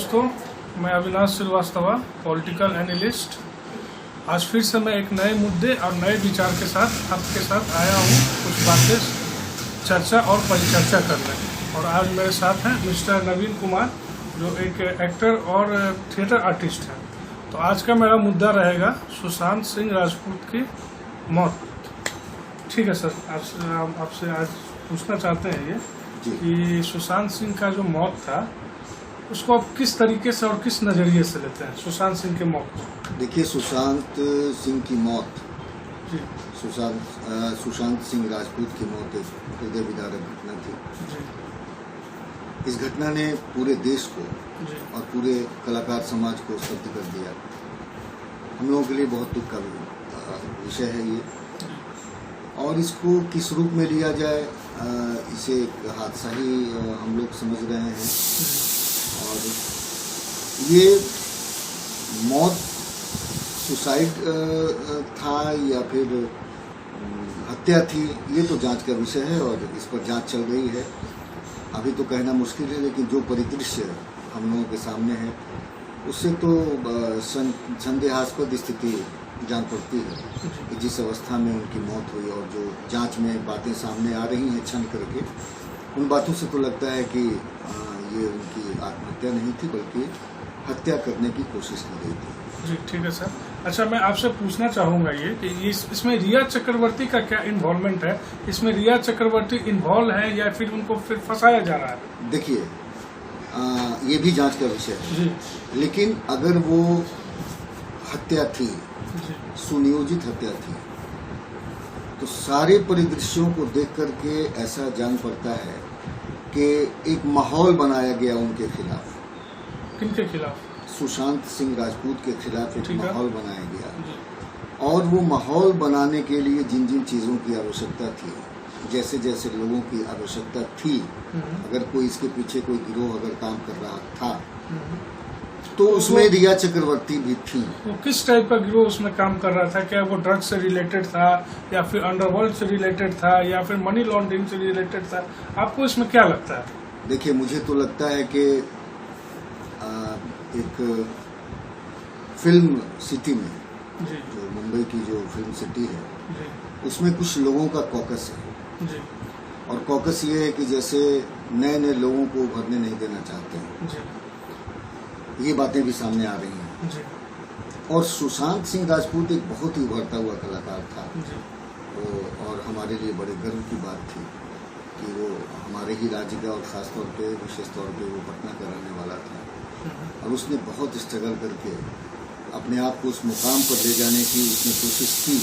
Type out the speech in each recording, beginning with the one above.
दोस्तों, मैं Avinash Srivastava, political analyst. आज फिर से मैं एक नए मुद्दे और नए विचार के साथ आपके साथ आया हूँ कुछ बातें चर्चा और परिचर्चा करने। और आज मेरे साथ हैं मिस्टर नवीन कुमार, जो एक एक्टर और थिएटर आर्टिस्ट हैं। तो आज का मेरा मुद्दा रहेगा सुशांत सिंह राजपूत की मौत। ठीक है सर, आपसे आज पूछना चाहते हैं ये कि सुशांत सिंह का जो मौत था उसको आप किस तरीके से और किस नज़रिए से लेते हैं, सुशांत सिंह की मौत को? देखिए, सुशांत सिंह की मौत जी, सुशांत सिंह राजपूत की मौत एक हृदय विदारक घटना थी। जी, इस घटना ने पूरे देश को जी, और पूरे कलाकार समाज को स्तब्ध कर दिया। हम लोगों के लिए बहुत दुख का विषय है ये, और इसको किस रूप में लिया जाए, इसे एक हादसा ही हम लोग समझ रहे हैं। और ये मौत सुसाइड था या फिर हत्या थी, ये तो जांच का विषय है और इस पर जांच चल रही है। अभी तो कहना मुश्किल है, लेकिन जो परिदृश्य हम लोगों के सामने है उससे तो संदेहास्पद स्थिति जान पड़ती है कि जिस अवस्था में उनकी मौत हुई और जो जांच में बातें सामने आ रही हैं छन करके, उन बातों से तो लगता है कि ये उनकी आत्महत्या नहीं थी बल्कि हत्या करने की कोशिश की गई थी। जी, ठीक है सर। अच्छा, मैं आपसे पूछना चाहूँगा ये कि इसमें रिया चक्रवर्ती का क्या इन्वॉल्वमेंट है? इसमें रिया चक्रवर्ती इन्वॉल्व है या फिर उनको फिर फंसाया जा रहा है? देखिए, ये भी जांच का विषय है जी, लेकिन अगर वो हत्या थी, सुनियोजित हत्या थी, तो सारे परिदृश्यों को देख करके ऐसा जान पड़ता है कि एक माहौल बनाया गया उनके खिलाफ। किनके खिलाफ? सुशांत सिंह राजपूत के खिलाफ एक माहौल बनाया गया, और वो माहौल बनाने के लिए जिन जिन चीज़ों की आवश्यकता थी, जैसे जैसे लोगों की आवश्यकता थी, अगर कोई इसके पीछे कोई गिरोह अगर काम कर रहा था तो उसमें रिया चक्रवर्ती भी थी। वो किस टाइप का गिरोह उसमें काम कर रहा था? क्या वो ड्रग्स से रिलेटेड था या फिर अंडरवर्ल्ड से रिलेटेड था या फिर मनी लॉन्ड्रिंग से रिलेटेड था? आपको इसमें क्या लगता है? देखिए, मुझे तो लगता है कि एक फिल्म सिटी में, जी, जो मुंबई की जो फिल्म सिटी है, जी, उसमें कुछ लोगों का कॉकस है। जी, और कॉकस ये है कि जैसे नए नए लोगों को उभरने नहीं देना चाहते हैं। जी, ये बातें भी सामने आ रही हैं। जी, और सुशांत सिंह राजपूत एक बहुत ही उभरता हुआ कलाकार था, जी, और हमारे लिए बड़े गर्व की बात थी कि वो हमारे ही राज्य का और ख़ास तौर पे, विशेष तौर पे वो पटना का रहने वाला था, और उसने बहुत स्ट्रगल करके अपने आप को उस मुकाम पर ले जाने की उसने कोशिश की,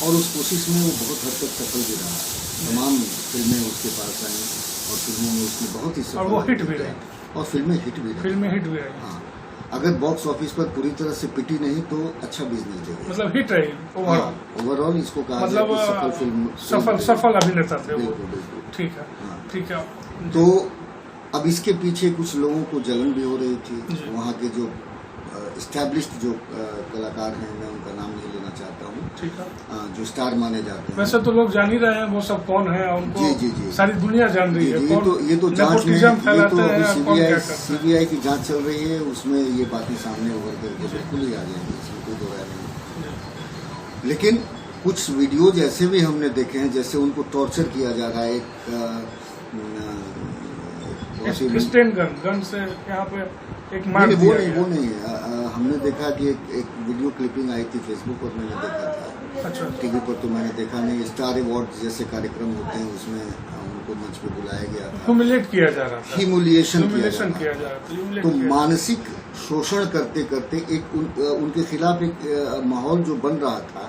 और उस कोशिश में वो बहुत हद तक सफल भी रहा। तमाम फिल्में उसके पास आई और फिल्मों में उसने बहुत ही और वो हिट भी रही, और फिल्में हिट भी रही। हाँ, अगर बॉक्स ऑफिस पर पूरी तरह से पिटी नहीं तो अच्छा बिजनेस देगी, मतलब हिट रही ओवरऑल इसको कहा मतलब सफल फिल्म, सफल अभिनेता थे। बिल्कुल बिल्कुल। ठीक है, ठीक है। तो अब इसके पीछे कुछ लोगों को जलन भी हो रही थी। वहाँ के जो एस्टैब्लिश्ड जो कलाकार हैं, मैं उनका नाम नहीं लेना चाहता हूँ, ठीक है, जो स्टार माने जाते हैं। वैसे तो लोग जान ही रहे हैं वो सब कौन है, उनको जी, सारी दुनिया जान रही है। ये तो जांच में, ये तो सीबीआई की जांच चल रही है, उसमें ये बातें सामने उभर करके बिल्कुल ही आ जाएंगी, इसमें कोई दो राय नहीं। लेकिन कुछ वीडियोज ऐसे भी हमने देखे हैं जैसे उनको टॉर्चर किया जा रहा है। स्टेन गन से यहाँ पे एक मार वो नहीं है। हमने देखा कि एक वीडियो क्लिपिंग आई थी फेसबुक पर, मैंने देखा था। अच्छा, टीवी पर तो मैंने देखा नहीं। स्टार अवार्ड जैसे कार्यक्रम होते हैं उसमें उनको मंच पे बुलाया गया था, ह्यूमिलेट किया जा रहा था, ह्यूमिलिएशन किया जा रहा था। तो मानसिक शोषण करते करते एक उनके खिलाफ एक माहौल जो बन रहा था,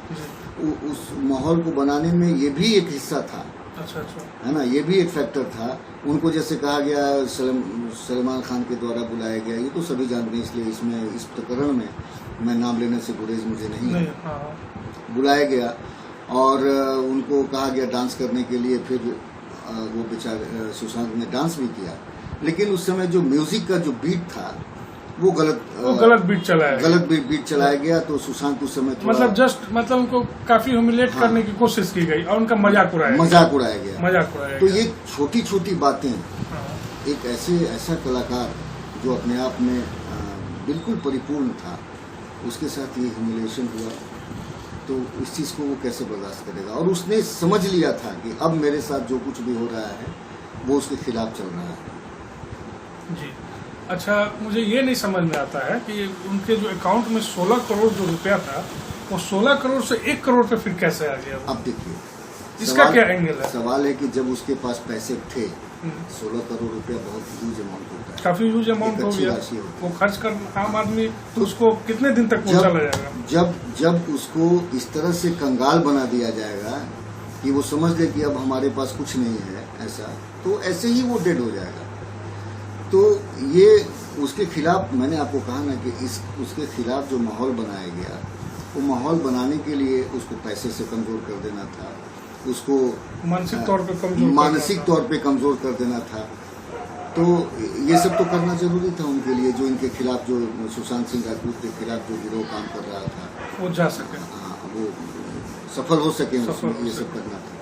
उस माहौल को बनाने में ये भी एक हिस्सा था। अच्छा, है ना, ये भी एक फैक्टर था। उनको जैसे कहा गया सलमान खान के द्वारा बुलाया गया, ये तो सभी जानते हैं, इसलिए इसमें इस प्रकरण में मैं नाम लेने से गुरेज मुझे नहीं है। बुलाया गया और उनको कहा गया डांस करने के लिए। फिर वो बेचारे सुशांत ने डांस भी किया, लेकिन उस समय जो म्यूजिक का जो बीट था वो गलत बीट चलाया गया। तो सुशांत उस समय मतलब उनको काफी ह्यूमिलेट करने की कोशिश की गई और उनका मजाक उड़ाया गया। तो ये छोटी छोटी बातें एक ऐसा कलाकार जो अपने आप में बिल्कुल परिपूर्ण था, उसके साथ ये ह्यूमिलिएशन हुआ, तो इस चीज़ को वो कैसे बर्दाश्त करेगा। और उसने समझ लिया था कि अब मेरे साथ जो कुछ भी हो रहा है वो उसके खिलाफ चल रहा है। जी। अच्छा, मुझे ये नहीं समझ में आता है कि उनके जो अकाउंट में 16 करोड़ जो रुपया था, वो 16 करोड़ से 1 करोड़ पे फिर कैसे आ गया? अब देखिए, इसका क्या एंगल है? सवाल है कि जब उसके पास पैसे थे, 16 करोड़ रुपया बहुत ह्यूज अमाउंट होता है, काफी ह्यूज अमाउंट हो गया, वो खर्च कर आम आदमी तो उसको कितने दिन तक पहुंचा जाएगा? जब उसको इस तरह से कंगाल बना दिया जाएगा कि वो समझ ले कि अब हमारे पास कुछ नहीं है, ऐसा तो ऐसे ही वो डेड हो जाएगा। तो ये उसके खिलाफ, मैंने आपको कहा ना कि उसके खिलाफ जो माहौल बनाया गया, वो माहौल बनाने के लिए उसको पैसे से कमजोर कर देना था, उसको मानसिक तौर पे कमजोर कर देना था। तो ये सब तो करना जरूरी था उनके लिए, जो इनके खिलाफ, जो सुशांत सिंह राजपूत के खिलाफ जो गिरोह काम कर रहा था, वो जा सके, हाँ, वो सफल हो सके, उसमें ये सब करना था।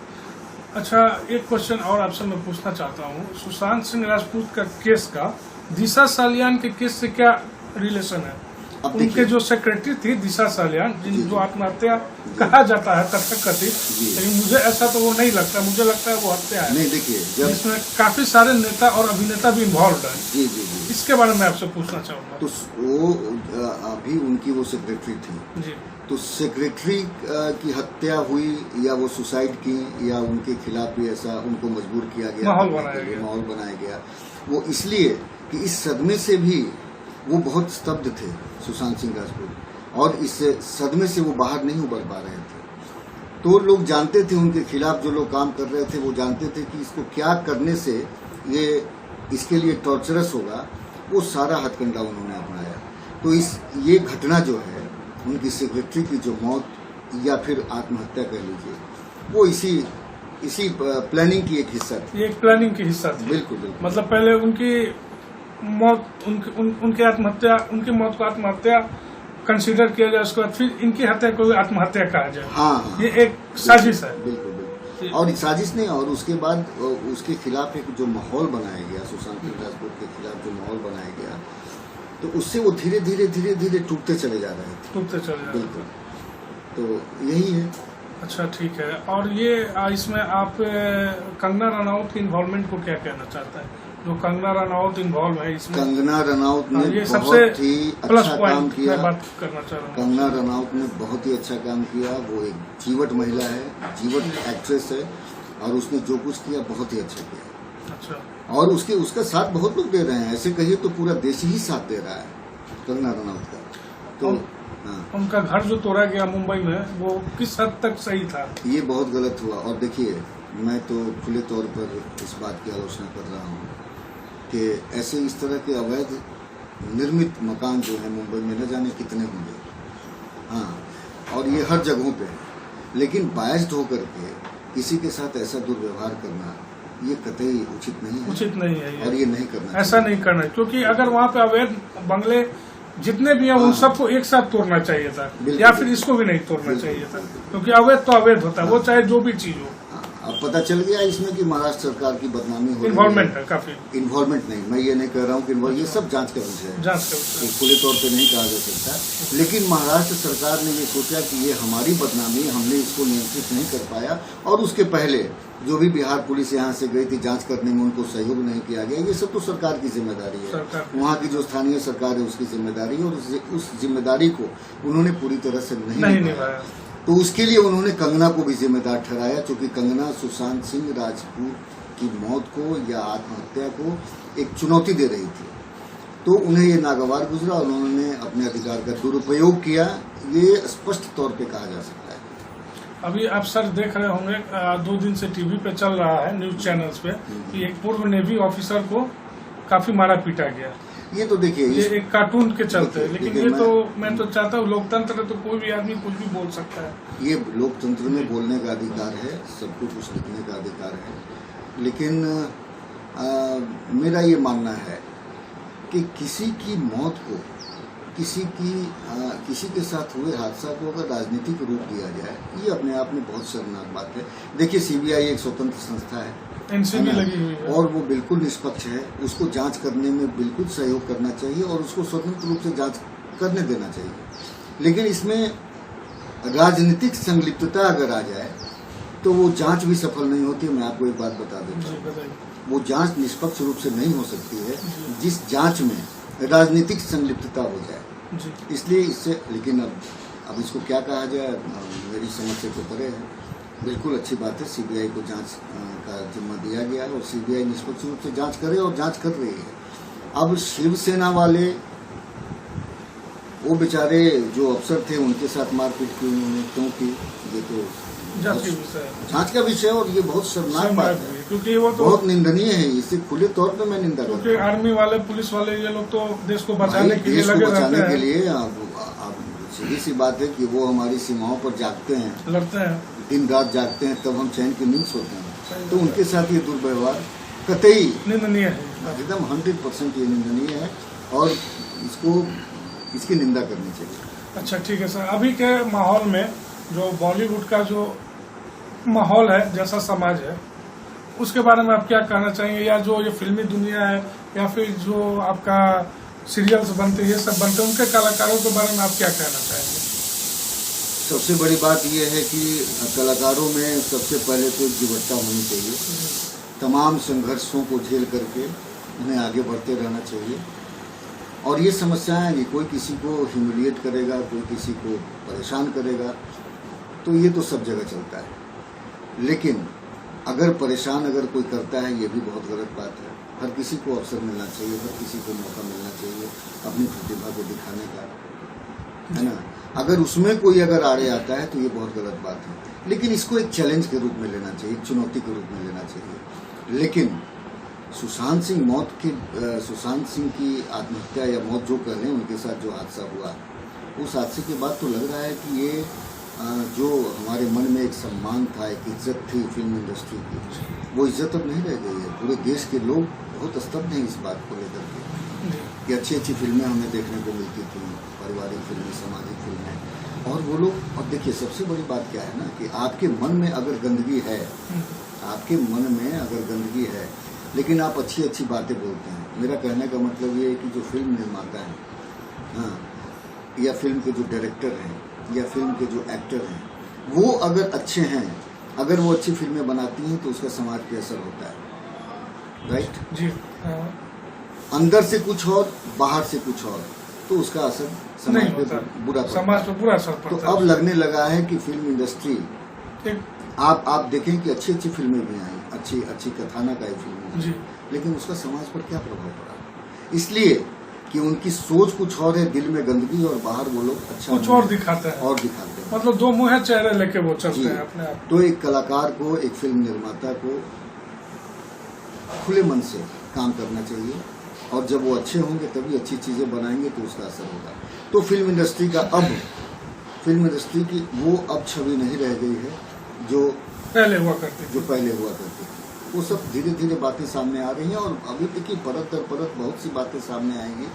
अच्छा, एक क्वेश्चन और आपसे मैं पूछना चाहता हूँ, सुशांत सिंह राजपूत का केस का दिशा सालियान के केस से क्या रिलेशन है? उनके जो सेक्रेटरी थी दिशा सालियान, जो आत्महत्या कहा जाता है तथाकथित, लेकिन मुझे ऐसा तो वो नहीं लगता, मुझे लगता है वो हत्या है। नहीं, देखिए, जिसमें काफी सारे नेता और अभिनेता भी इन्वॉल्व है। जी जी जी, इसके बारे में आपसे पूछना चाहूंगा। तो वो अभी उनकी वो सेक्रेटरी थी जी, तो सेक्रेटरी की हत्या हुई या वो सुसाइड की या उनके खिलाफ भी ऐसा उनको मजबूर किया गया, माहौल बनाया गया, वो इसलिए कि इस सदमे से भी वो बहुत स्तब्ध थे सुशांत सिंह राजपूत, और इस सदमे से वो बाहर नहीं उबर पा रहे थे। तो लोग जानते थे, उनके खिलाफ जो लोग काम कर रहे थे वो जानते थे कि इसको क्या करने से ये इसके लिए टॉर्चरस होगा, वो सारा हथकंडा उन्होंने अपनाया। तो ये घटना जो है, उनकी सेक्रेटरी की जो मौत या फिर आत्महत्या कह लीजिए, वो इसी प्लानिंग की एक हिस्सा थी। ये एक प्लानिंग की हिस्सा थी। बिल्कुल बिल्कुल। मतलब पहले उनकी मौत, उनकी मौत को आत्महत्या कंसीडर किया जाए, उसके बाद फिर इनकी हत्या को आत्महत्या कहा जाए। हाँ, ये एक साजिश है। बिल्कुल बिल्कुल। और साजिश नहीं, और उसके बाद उसके खिलाफ एक जो माहौल बनाया गया, सुशांत सिंह राजपूत के खिलाफ जो माहौल बनाया गया, तो उससे वो धीरे धीरे टूटते चले जा रहे थे। बिल्कुल। तो यही है। अच्छा, ठीक है। और ये इसमें आप कंगना रनौत की इन्वॉल्वमेंट को क्या कहना चाहता है? जो कंगना रनौत इन्वॉल्व है इसमें, कंगना रनौत ने ये बहुत ही अच्छा काम किया। बात करना चाह रहा हूँ, कंगना रनौत ने बहुत ही अच्छा काम किया। वो एक जीवट महिला है, जीवट एक्ट्रेस है, और उसने जो कुछ किया बहुत ही अच्छा किया। अच्छा। और उसका साथ बहुत लोग दे रहे हैं, ऐसे कहिए तो पूरा देश ही साथ दे रहा है कंगना रनौत का। तो उनका घर जो तोड़ा गया मुंबई में, वो किस हद तक सही था? ये बहुत गलत हुआ। और देखिए, मैं तो खुले तौर पर इस बात की आलोचना कर रहा हूँ कि ऐसे इस तरह के अवैध निर्मित मकान जो है मुंबई में, न जाने कितने होंगे, हाँ, और ये हर जगहों पे है। लेकिन बायस्ड होकर के किसी के साथ ऐसा दुर्व्यवहार करना, ये कतई उचित नहीं है, और ये नहीं करना, ऐसा नहीं करना, क्योंकि अगर वहाँ पे अवैध बंगले जितने भी हैं उन सबको एक साथ तोड़ना चाहिए था, या फिर इसको भी नहीं तोड़ना चाहिए था, क्योंकि अवैध तो अवैध होता है, वो चाहे जो भी चीज हो। अब पता चल गया इसमें कि महाराष्ट्र सरकार की बदनामी हो, इन्वॉल्वमेंट है काफी। इन्वॉल्वमेंट नहीं, मैं ये नहीं कह रहा हूँ कि ये सब जांच का विषय है, खुले तौर पे नहीं कहा जा सकता। लेकिन महाराष्ट्र सरकार ने ये सोचा कि ये हमारी बदनामी, हमने इसको नियंत्रित नहीं कर पाया, और उसके पहले जो भी बिहार पुलिस यहाँ से गई थी जांच करने में, उनको सहयोग नहीं किया गया। ये सब तो सरकार की जिम्मेदारी है, वहाँ की जो स्थानीय सरकार है उसकी जिम्मेदारी है, और उस जिम्मेदारी को उन्होंने पूरी तरह से नहीं निभाया। तो उसके लिए उन्होंने कंगना को भी जिम्मेदार ठहराया, क्योंकि कंगना सुशांत सिंह राजपूत की मौत को या आत्महत्या को एक चुनौती दे रही थी। तो उन्हें ये नागवार गुजरा और उन्होंने अपने अधिकार का दुरुपयोग किया, ये स्पष्ट तौर पे कहा जा सकता है। अभी आप सर देख रहे होंगे, 2 दिन से टीवी पे चल रहा है, न्यूज चैनल्स पे, कि एक पूर्व नेवी ऑफिसर को काफी मारा पीटा गया। ये तो देखिए, ये एक कार्टून के चलते, लेकिन ये तो मैं तो चाहता हूँ, लोकतंत्र है तो कोई भी आदमी कुछ भी बोल सकता है। ये लोकतंत्र में बोलने का अधिकार है, सबको कुछ लिखने का अधिकार है, लेकिन मेरा ये मानना है कि किसी की मौत को, किसी के साथ हुए हादसा को अगर राजनीतिक रूप दिया जाए, ये अपने आप में बहुत शर्मनाक बात है। देखिए, सीबीआई एक स्वतंत्र संस्था है, एनसीबी लगी हुई है और वो बिल्कुल निष्पक्ष है। उसको जांच करने में बिल्कुल सहयोग करना चाहिए और उसको स्वतंत्र रूप से जांच करने देना चाहिए। लेकिन इसमें राजनीतिक संलिप्तता अगर आ जाए तो वो जांच भी सफल नहीं होती। मैं आपको एक बात बता देता हूँ, वो जांच निष्पक्ष रूप से नहीं हो सकती है जिस जांच में राजनीतिक संलिप्तता हो जाए। इसलिए इससे, लेकिन अब इसको क्या कहा जाए, मेरी समझ से तो परे है। बिल्कुल अच्छी बात है, सीबीआई को जांच का जिम्मा दिया गया है और सीबीआई निष्पक्ष रूप से जांच करे और जांच कर रही है। अब शिवसेना वाले, वो बेचारे जो अफसर थे उनके साथ मारपीट की उन्होंने क्यों की, ये तो जांच का विषय है और ये बहुत शर्मनाक बात है, क्योंकि वो तो बहुत निंदनीय है। इसे खुले तौर पे मैं निंदा करता हूँ, क्योंकि आर्मी वाले, पुलिस वाले, ये लोग तो देश को बचाने के लिए लगे रहते हैं। बचाने के लिए सीधी सी बात है कि वो हमारी सीमाओं पर जागते हैं, लड़ते हैं, दिन रात जागते हैं, तब हम चैन की नींद सोते हैं। तो उनके साथ ये दुर्व्यवहार कतई निंदनीय है, एकदम 100% ये निंदनीय है और इसकी निंदा करनी चाहिए। अच्छा, ठीक है सर। अभी के माहौल में जो बॉलीवुड का जो माहौल है, जैसा समाज है, उसके बारे में आप क्या कहना चाहेंगे? या जो ये फिल्मी दुनिया है या फिर जो आपका सीरियल्स बनते हैं, ये सब बनते हैं, उनके कलाकारों के बारे में आप क्या कहना चाहेंगे? सबसे बड़ी बात यह है कि कलाकारों में सबसे पहले तो जीवटता होनी चाहिए। तमाम संघर्षों को झेल करके उन्हें आगे बढ़ते रहना चाहिए। और ये समस्याएं कि कोई किसी को ह्यूमिलिएट करेगा, कोई किसी को परेशान करेगा, तो ये तो सब जगह चलता है। लेकिन अगर कोई करता है, ये भी बहुत गलत बात है। हर किसी को अवसर मिलना चाहिए, हर किसी को मौका मिलना चाहिए अपनी प्रतिभा को दिखाने का, है ना। अगर उसमें कोई आड़े आता है तो ये बहुत गलत बात है। लेकिन इसको एक चैलेंज के रूप में लेना चाहिए, चुनौती के रूप में लेना चाहिए। लेकिन सुशांत सिंह की आत्महत्या या मौत जो कह लें, उनके साथ जो हादसा हुआ, उस हादसे के बाद तो लग रहा है कि ये जो हमारे मन में एक सम्मान था, एक इज्जत थी फिल्म इंडस्ट्री की, वो इज्जत अब नहीं रह गई है। पूरे देश के लोग बहुत स्तब्ध हैं इस बात को लेकर के कि अच्छी फिल्में हमें देखने को मिलती थी, पारिवारिक फिल्में, सामाजिक फिल्में, और वो लोग। और देखिए, सबसे बड़ी बात क्या है ना कि आपके मन में अगर गंदगी है, लेकिन आप अच्छी बातें बोलते हैं। मेरा कहने का मतलब ये है कि जो फिल्म निर्माता है, हाँ, या फिल्म के जो डायरेक्टर हैं या फिल्म के जो एक्टर हैं, वो अगर अच्छे हैं, अगर वो अच्छी फिल्में बनाती हैं तो उसका समाज पे असर होता है, राइट जी। अंदर से कुछ और, बाहर से कुछ और, तो उसका असर समाज पे बुरा असर पड़ता है। तो अब लगने लगा है कि फिल्म इंडस्ट्री, आप देखें कि अच्छी फिल्में भी आई, अच्छी कथानक आई फिल्में, लेकिन उसका समाज पर क्या प्रभाव पड़ा? इसलिए कि उनकी सोच कुछ और है, दिल में गंदगी, और बाहर वो लोग अच्छा कुछ और दिखाते हैं, मतलब दो मुंह चेहरे लेके वो चलते हैं अपने आप। तो एक कलाकार को, एक फिल्म निर्माता को खुले मन से काम करना चाहिए, और जब वो अच्छे होंगे तभी अच्छी चीजें बनाएंगे तो उसका असर होगा। तो फिल्म इंडस्ट्री की वो अब छवि नहीं रह गई है जो पहले हुआ करती थी। वो सब धीरे धीरे बातें सामने आ रही हैं, और अभी तक की परत दर परत बहुत सी बातें सामने आएंगी।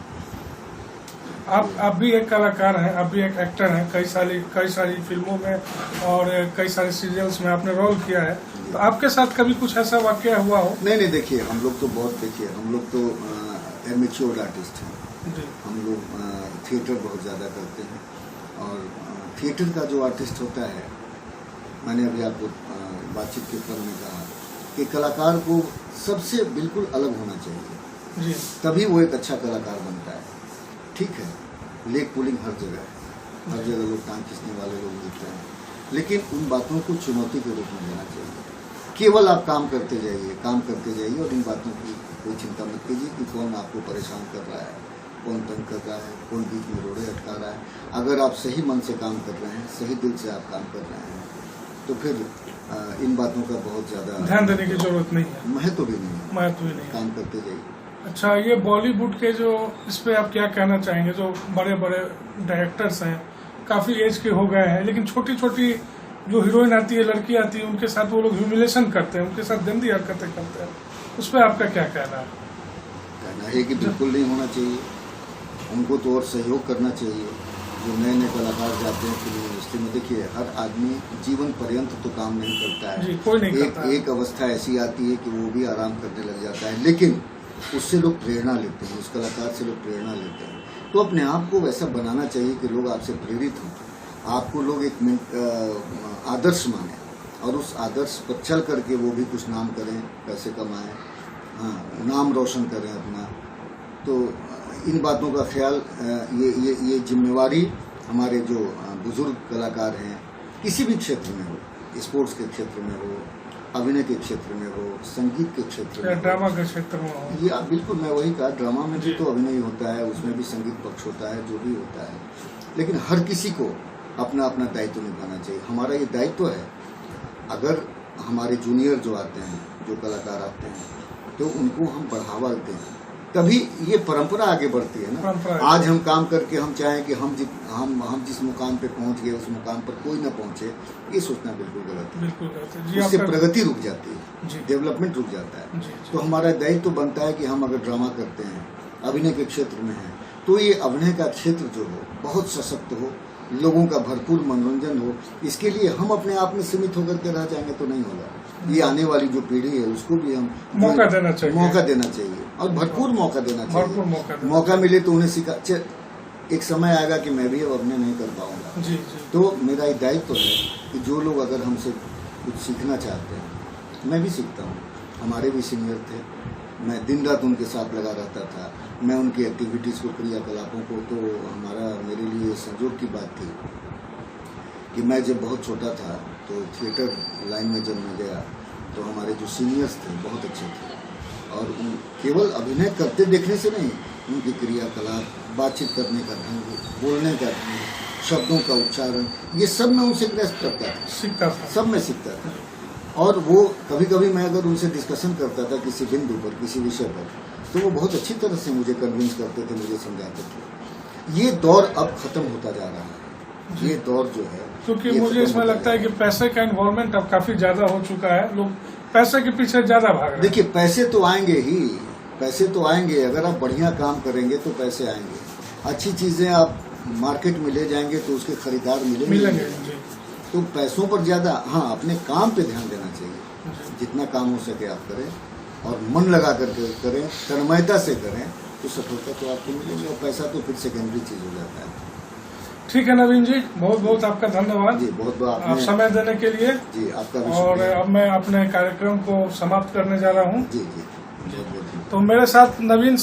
आप भी एक कलाकार हैं, आप भी एक एक्टर हैं, कई सारी फिल्मों में और कई सारे सीरियल्स में आपने रोल किया है। तो आपके साथ कभी कुछ ऐसा वाकया हुआ हो? नहीं, देखिए, हम लोग तो एमेच्योर आर्टिस्ट हैं। हम लोग थिएटर बहुत ज़्यादा करते हैं, और थिएटर का जो आर्टिस्ट होता है, मैंने अभी आपको बातचीत के क्रम में कहा कि कलाकार को सबसे बिल्कुल अलग होना चाहिए, तभी वो एक अच्छा कलाकार बनता है। ठीक है, लेग पुलिंग हर जगह लोग टांग खींचने वाले लोग मिलते हैं, लेकिन उन बातों को चुनौती के रूप में लेना चाहिए। केवल आप काम करते जाइए और इन बातों की कोई चिंता मत कीजिए कि कौन आपको परेशान कर रहा है, कौन तंग कर रहा है, कौन बीच में रोड़े अटका रहा है। अगर आप सही मन से काम कर रहे हैं, सही दिल से आप काम कर रहे हैं, तो फिर इन बातों का बहुत ज्यादा ध्यान देने की जरूरत नहीं है, महत्व भी नहीं, काम करते जाइए। अच्छा, ये बॉलीवुड के जो, इस पे आप क्या कहना चाहेंगे? जो बड़े बड़े डायरेक्टर्स हैं, काफी एज के हो गए हैं, लेकिन छोटी जो हीरोइन आती है, लड़की आती है, उनके साथ वो लोग ह्यूमिलेशन करते हैं, उनके साथ गंदी हरकतें करते हैं, उस पर आपका क्या कहना है? कहना है कि बिल्कुल नहीं होना चाहिए, उनको तो और सहयोग करना चाहिए, जो नए नए कलाकार जाते हैं फिल्म इंडस्ट्री में, देखिए हर आदमी जीवन पर्यंत तो काम नहीं करता है। जी, कोई नहीं करता है। एक अवस्था ऐसी आती है कि वो भी आराम करने लग जाता है, लेकिन उससे लोग प्रेरणा लेते हैं, उस कलाकार से लोग प्रेरणा लेते हैं। तो अपने आप को वैसा बनाना चाहिए कि लोग आपसे प्रेरित हों, आपको लोग एक आदर्श माने और उस आदर्श पर चल करके वो भी कुछ नाम करें, पैसे कमाएं, हाँ, नाम रोशन करें अपना। तो इन बातों का ख्याल, ये जिम्मेवारी हमारे जो बुजुर्ग कलाकार हैं, किसी भी क्षेत्र में हो, स्पोर्ट्स के क्षेत्र में हो, अभिनय के क्षेत्र में हो, संगीत के क्षेत्र में, ड्रामा के क्षेत्र में हो, ये बिल्कुल मैं वही कहा, ड्रामा में भी तो अभिनय होता है, उसमें भी संगीत पक्ष होता है, जो भी होता है, लेकिन हर किसी को अपना अपना दायित्व निभाना चाहिए। हमारा ये दायित्व है, अगर हमारे जूनियर जो आते हैं, जो कलाकार आते हैं, तो उनको हम बढ़ावा दें, तभी ये परंपरा आगे बढ़ती है ना। आज हम काम करके हम चाहें कि हम जिस मुकाम पे पहुंच गए उस मुकाम पर कोई ना पहुंचे, ये सोचना बिल्कुल गलत है। बिल्कुल गलत है। उससे प्रगति रुक जाती है, डेवलपमेंट रुक जाता है। तो हमारा दायित्व बनता है कि हम अगर ड्रामा करते हैं, अभिनय के क्षेत्र में हैं, तो ये अभिनय का क्षेत्र जो हो बहुत सशक्त हो, लोगों का भरपूर मनोरंजन हो। इसके लिए हम अपने आप में सीमित होकर के रह जाएंगे तो नहीं होगा। ये आने वाली जो पीढ़ी है उसको भी हम मौका देना चाहिए और भरपूर मौका देना चाहिए। भरपूर मौका मिले तो उन्हें सिखा, एक समय आएगा कि मैं भी अब अभिनय नहीं कर पाऊंगा। जी। तो मेरा ये दायित्व है कि जो लोग अगर हमसे कुछ सीखना चाहते हैं, मैं भी सीखता हूँ। हमारे भी सीनियर थे, मैं दिन रात उनके साथ लगा रहता था, मैं उनकी एक्टिविटीज़ को, क्रियाकलापों को, तो मेरे लिए संजोग की बात थी कि मैं जब बहुत छोटा था तो थिएटर लाइन में जब मैं गया तो हमारे जो सीनियर्स थे बहुत अच्छे थे, और केवल अभिनय करते देखने से नहीं, उनकी क्रियाकलाप, बातचीत करने का ढंग, बोलने का ढंग, शब्दों का उच्चारण, ये सब मैं उनसे ग्रस्त करता था, सीखता था, सब मैं सीखता था। और वो कभी कभी मैं अगर उनसे डिस्कशन करता था किसी बिंदु पर, किसी विषय पर, तो वो बहुत अच्छी तरह से मुझे कन्विंस करते थे, मुझे समझाते थे। ये दौर अब खत्म होता जा रहा है, ये दौर जो है, क्योंकि मुझे इसमें लगता है कि पैसे का इन्वॉल्वमेंट अब काफी ज्यादा हो चुका है, लोग पैसे के पीछे ज्यादा भाग रहे हैं। देखिए पैसे तो आएंगे ही, पैसे तो आएंगे, अगर आप बढ़िया काम करेंगे तो पैसे आएंगे। अच्छी चीजें आप मार्केट में ले जाएंगे तो उसके खरीदार मिलेंगे। तो पैसों पर ज्यादा, हाँ, अपने काम पे ध्यान देना चाहिए। जितना काम हो सके आप करें और मन लगा करके करें, तन्मयता से करें, तो सफलता तो आपको मिलेगी, और पैसा तो फिर सेकेंडरी चीज हो जाता है। ठीक है नवीन जी, बहुत बहुत आपका धन्यवाद जी, बहुत बहुत आप समय देने के लिए। जी, आपका भी और शुक्रिया। अब मैं अपने कार्यक्रम को समाप्त करने जा रहा हूँ। जी जी, बहुत तो मेरे साथ नवीन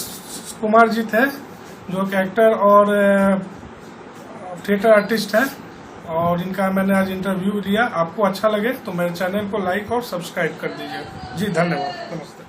कुमार जी थे, जो कि एक्टर और थिएटर आर्टिस्ट हैं, और इनका मैंने आज इंटरव्यू लिया। आपको अच्छा लगे तो मेरे चैनल को लाइक और सब्सक्राइब कर दीजिए। जी धन्यवाद, नमस्ते।